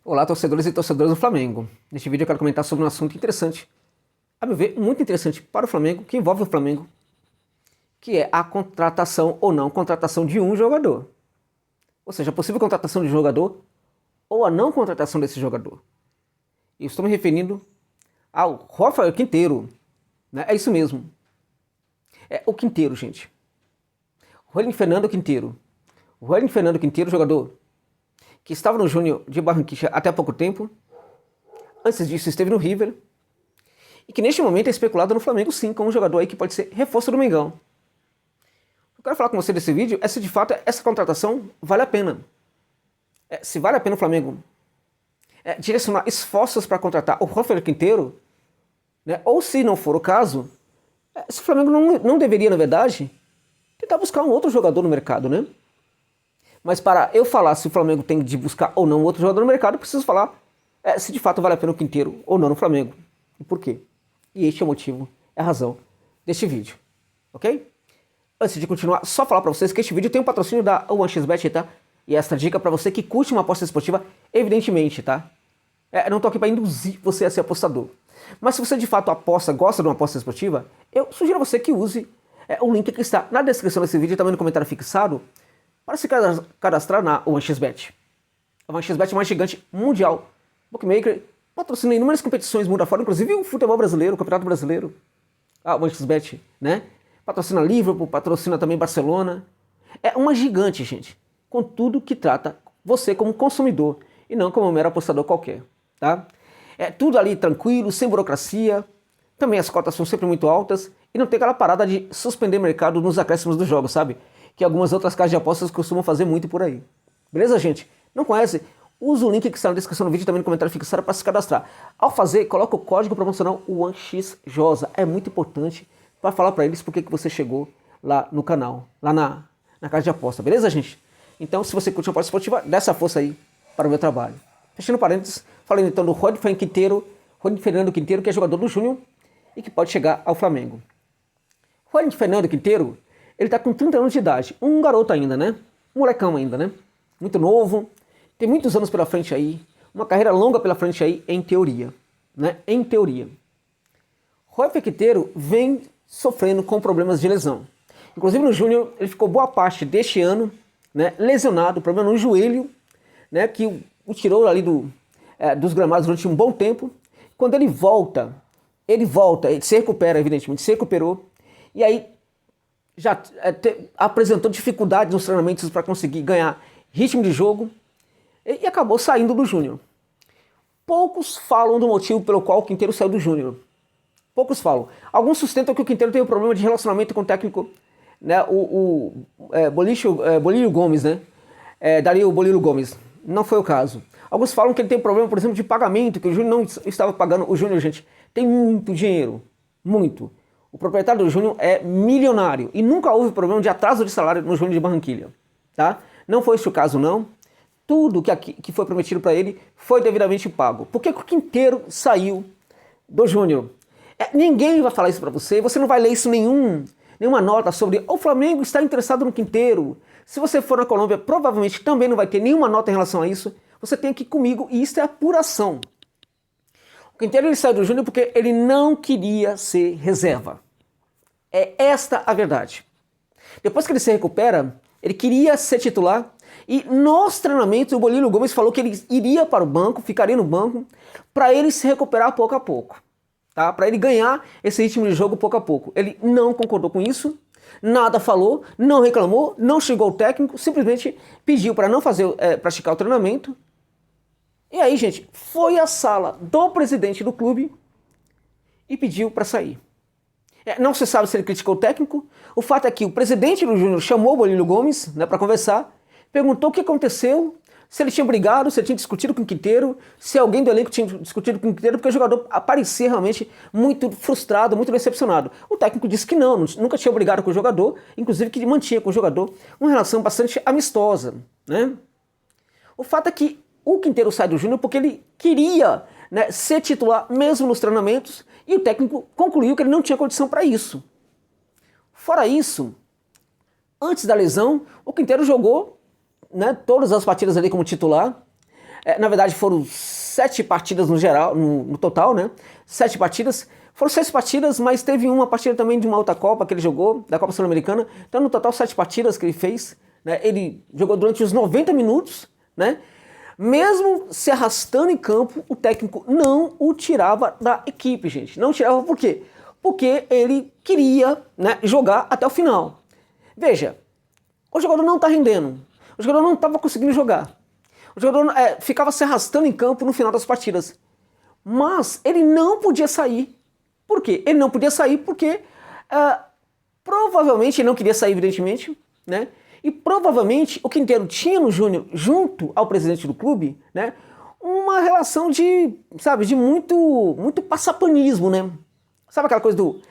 Olá, torcedores e torcedoras do Flamengo. Neste vídeo eu quero comentar sobre um assunto interessante, a meu ver, muito interessante para o Flamengo, que envolve o Flamengo, que é a contratação ou não contratação de um jogador. Ou seja, a possível contratação de um jogador ou a não contratação desse jogador. Eu estou me referindo ao Rafael Quinteiro, né? É isso mesmo. É o Quinteiro, gente. Rolim Fernando Quinteiro. O Rolim Fernando Quinteiro, jogador que estava no Júnior de Barranquilla até há pouco tempo. Antes disso esteve no River. E que neste momento é especulado no Flamengo sim, como um jogador aí que pode ser reforço do Mengão. Eu quero falar com você nesse vídeo é se de fato essa contratação vale a pena. Se vale a pena o Flamengo direcionar esforços para contratar o Rafael Quinteiro, né? Ou se não for o caso, se o Flamengo não deveria, na verdade, tentar buscar um outro jogador no mercado, né? Mas para eu falar se o Flamengo tem de buscar ou não outro jogador no mercado, eu preciso falar se de fato vale a pena o Quinteiro ou não no Flamengo. E por quê? E este é o motivo, é a razão deste vídeo. Ok? Antes de continuar, só falar para vocês que este vídeo tem um patrocínio da 1xBet, tá? E esta dica para você que curte uma aposta esportiva, evidentemente, tá? Eu não tô aqui para induzir você a ser apostador. Mas se você de fato aposta, gosta de uma aposta esportiva, eu sugiro a você que use o link que está na descrição desse vídeo e também no comentário fixado para se cadastrar na 1xBet. A 1xBet é uma gigante mundial. Bookmaker patrocina inúmeras competições mundo afora, inclusive o futebol brasileiro, o Campeonato Brasileiro. A 1xBet, né? Patrocina Liverpool, patrocina também Barcelona. É uma gigante, gente, com tudo que trata você como consumidor e não como um mero apostador qualquer, tá? É tudo ali tranquilo, sem burocracia. Também as cotas são sempre muito altas e não tem aquela parada de suspender mercado nos acréscimos dos jogos, sabe? Que algumas outras casas de apostas costumam fazer muito por aí. Beleza, gente? Não conhece? Usa o link que está na descrição do vídeo e também no comentário fixado para se cadastrar. Ao fazer, coloca o código promocional 1xJosa. É muito importante para falar para eles porque que você chegou lá no canal, lá na casa de aposta. Beleza, gente? Então, se você curte uma aposta esportiva, dá essa força aí para o meu trabalho. Fechando parênteses, falando então do Rolim Fernando Quinteiro, que é jogador do Júnior e que pode chegar ao Flamengo. Rolim Fernando Quinteiro, ele tá com 30 anos de idade, um garoto ainda, né? Um molecão ainda, né? Muito novo, tem muitos anos pela frente aí, uma carreira longa pela frente aí, em teoria, né? Em teoria. Rolim Quinteiro vem sofrendo com problemas de lesão. Inclusive no Júnior, ele ficou boa parte deste ano, né, lesionado, problema no joelho, né, que o tirou ali dos gramados durante um bom tempo. Quando ele volta, ele se recupera, evidentemente, se recuperou, e aí já apresentou dificuldades nos treinamentos para conseguir ganhar ritmo de jogo e acabou saindo do Júnior. Poucos falam do motivo pelo qual o Quinteiro saiu do Júnior. Poucos falam. Alguns sustentam que o Quinteiro tem um problema de relacionamento com o técnico, né, Bolílio Gomes, né? Dario Bolílio Gomes. Não foi o caso. Alguns falam que ele tem um problema, por exemplo, de pagamento, que o Júnior não estava pagando. O Júnior, gente, tem muito dinheiro. Muito. O proprietário do Júnior é milionário e nunca houve problema de atraso de salário no Júnior de Barranquilla, tá? Não foi esse o caso, não. Tudo que foi prometido para ele foi devidamente pago. Por que o Quinteiro saiu do Júnior? Ninguém vai falar isso para você, você não vai ler isso nenhuma nota sobre o Flamengo está interessado no Quinteiro. Se você for na Colômbia, provavelmente também não vai ter nenhuma nota em relação a isso. Você tem aqui comigo e isso é apuração. O Quinteiro ele saiu do Júnior porque ele não queria ser reserva. É esta a verdade. Depois que ele se recupera, ele queria ser titular e nos treinamentos o Bolílio Gomes falou que ele iria para o banco, ficaria no banco, para ele se recuperar pouco a pouco. Tá? Para ele ganhar esse ritmo de jogo pouco a pouco. Ele não concordou com isso, nada falou, não reclamou, não xingou o técnico, simplesmente pediu para não praticar o treinamento. E aí, gente, foi à sala do presidente do clube e pediu para sair. Não se sabe se ele criticou o técnico. O fato é que o presidente do Júnior chamou o Bolílio Gomes, né, para conversar, perguntou o que aconteceu, se ele tinha brigado, se ele tinha discutido com o Quinteiro, se alguém do elenco tinha discutido com o Quinteiro, porque o jogador parecia realmente muito frustrado, muito decepcionado. O técnico disse que não, nunca tinha brigado com o jogador, inclusive que mantinha com o jogador uma relação bastante amistosa, né? O fato é que o Quinteiro sai do Júnior porque ele queria, né, ser titular mesmo nos treinamentos e o técnico concluiu que ele não tinha condição para isso. Fora isso, antes da lesão, o Quinteiro jogou, né, todas as partidas ali como titular. Na verdade foram 7 partidas no geral, no total, né? 7 partidas. Foram 6 partidas, mas teve uma partida também de uma outra Copa que ele jogou, da Copa Sul-Americana. Então no total 7 partidas que ele fez, né? Ele jogou durante os 90 minutos, né? Mesmo se arrastando em campo, o técnico não o tirava da equipe, gente. Não tirava por quê? Porque ele queria, né, jogar até o final. Veja, o jogador não está rendendo, o jogador não estava conseguindo jogar. O jogador ficava se arrastando em campo no final das partidas. Mas ele não podia sair. Por quê? Ele não podia sair porque provavelmente ele não queria sair, evidentemente, né? E provavelmente o Quinteiro tinha no Júnior, junto ao presidente do clube, né, uma relação de, sabe, de muito passapanismo, né? Sabe aquela coisa do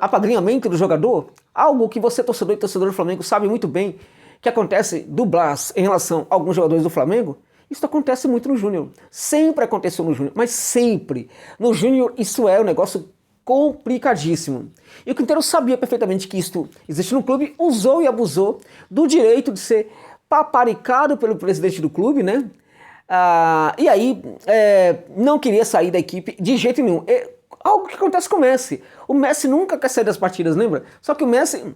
apadrinhamento do jogador? Algo que você, torcedor e torcedor do Flamengo, sabe muito bem que acontece do Blas em relação a alguns jogadores do Flamengo. Isso acontece muito no Júnior. Sempre aconteceu no Júnior, mas sempre. No Júnior isso é um negócio complicadíssimo. E o Quinteiro sabia perfeitamente que isto existe no clube, usou e abusou do direito de ser paparicado pelo presidente do clube, né? E aí não queria sair da equipe de jeito nenhum. Algo que acontece com o Messi. O Messi nunca quer sair das partidas, lembra? Só que o Messi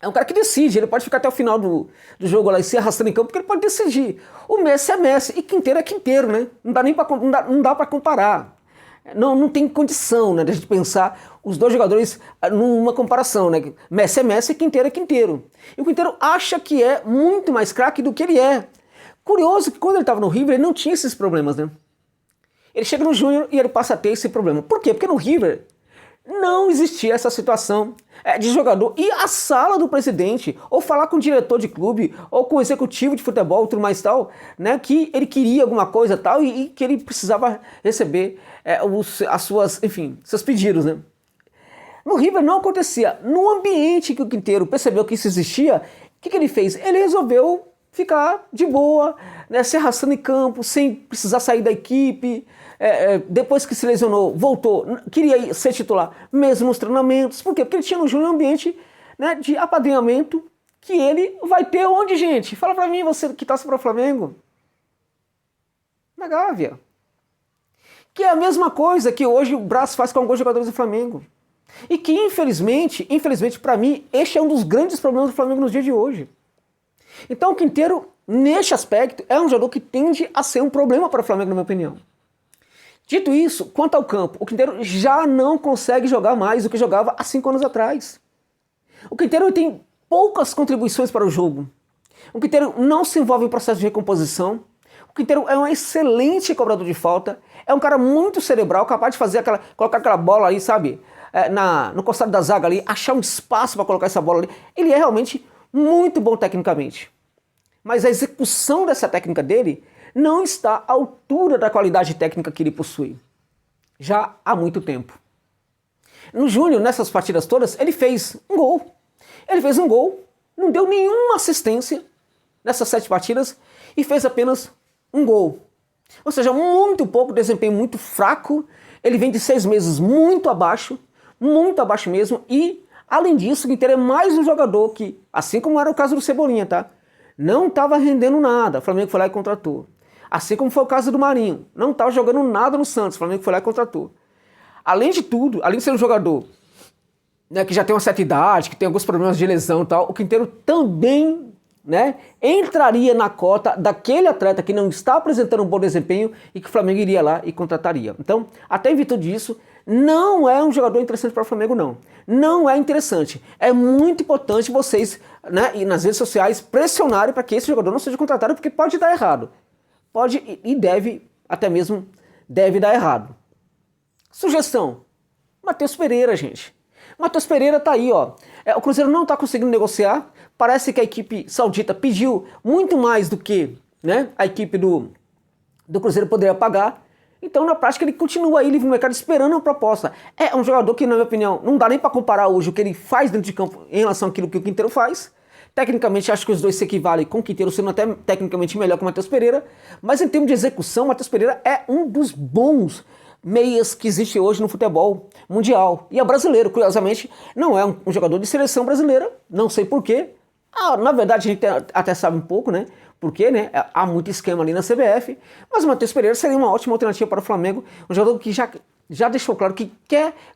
é um cara que decide, ele pode ficar até o final do jogo lá e se arrastando em campo, porque ele pode decidir. O Messi é Messi e Quinteiro é Quinteiro, né? Não dá pra comparar. Não tem condição, né, de a gente pensar os dois jogadores numa comparação, né? Messi é Messi e Quinteiro é Quinteiro. E o Quinteiro acha que é muito mais craque do que ele é. Curioso que quando ele estava no River, ele não tinha esses problemas, né? Ele chega no Júnior e ele passa a ter esse problema. Por quê? Porque no River não existia essa situação de jogador ir à sala do presidente, ou falar com o diretor de clube, ou com o executivo de futebol, tudo mais tal, né, que ele queria alguma coisa tal e que ele precisava receber seus pedidos, né. No River não acontecia. No ambiente que o Quinteiro percebeu que isso existia, o que ele fez? Ele resolveu ficar de boa, né, se arrastando em campo, sem precisar sair da equipe. Depois que se lesionou, voltou, queria ser titular mesmo nos treinamentos. Por quê? Porque ele tinha no Júnior um ambiente, né, de apadrinhamento que ele vai ter onde, gente? Fala pra mim, você que torce para o Flamengo. Na Gávea. Que é a mesma coisa que hoje o Braz faz com alguns jogadores do Flamengo. E que infelizmente para mim, este é um dos grandes problemas do Flamengo nos dias de hoje. Então o Quinteiro, neste aspecto, é um jogador que tende a ser um problema para o Flamengo, na minha opinião. Dito isso, quanto ao campo, o Quinteiro já não consegue jogar mais do que jogava há 5 anos atrás. O Quinteiro tem poucas contribuições para o jogo. O Quinteiro não se envolve em processo de recomposição. O Quinteiro é um excelente cobrador de falta. É um cara muito cerebral, capaz de fazer colocar aquela bola ali, sabe? No costado da zaga ali, achar um espaço para colocar essa bola ali. Ele é realmente muito bom tecnicamente. Mas a execução dessa técnica dele não está à altura da qualidade técnica que ele possui. Já há muito tempo. No Júnior, nessas partidas todas, ele fez um gol. Ele fez um gol, não deu nenhuma assistência nessas 7 partidas e fez apenas um gol. Ou seja, muito pouco, desempenho muito fraco. Ele vem de 6 meses muito abaixo mesmo. E, além disso, o Quinteiro é mais um jogador que, assim como era o caso do Cebolinha, tá? Não estava rendendo nada. O Flamengo foi lá e contratou. Assim como foi o caso do Marinho. Não estava jogando nada no Santos. O Flamengo foi lá e contratou. Além de tudo, além de ser um jogador, né, que já tem uma certa idade, que tem alguns problemas de lesão e tal, o Quinteiro também, né, entraria na cota daquele atleta que não está apresentando um bom desempenho e que o Flamengo iria lá e contrataria. Então, até em virtude disso, não é um jogador interessante para o Flamengo, não. Não é interessante. É muito importante vocês, né, e nas redes sociais, pressionarem para que esse jogador não seja contratado, porque pode dar errado. Pode e deve, até mesmo deve dar errado. Sugestão: Matheus Pereira, gente. Matheus Pereira tá aí, ó. O Cruzeiro não tá conseguindo negociar. Parece que a equipe saudita pediu muito mais do que, né, a equipe do Cruzeiro poderia pagar. Então, na prática, ele continua aí livre no mercado esperando uma proposta. É um jogador que, na minha opinião, não dá nem para comparar hoje o que ele faz dentro de campo em relação àquilo que o Quinteiro faz. Tecnicamente, acho que os dois se equivalem, com o Quinteiro sendo até tecnicamente melhor que o Matheus Pereira. Mas em termos de execução, o Matheus Pereira é um dos bons meias que existe hoje no futebol mundial. E é brasileiro, curiosamente, não é um jogador de seleção brasileira, não sei porquê. Na verdade, a gente até sabe um pouco, né? Porque, né, há muito esquema ali na CBF, mas o Matheus Pereira seria uma ótima alternativa para o Flamengo, um jogador que já deixou claro que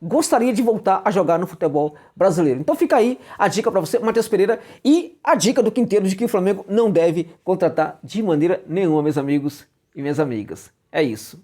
gostaria de voltar a jogar no futebol brasileiro. Então fica aí a dica para você, Matheus Pereira, e a dica do Quinteiro de que o Flamengo não deve contratar de maneira nenhuma, meus amigos e minhas amigas. É isso.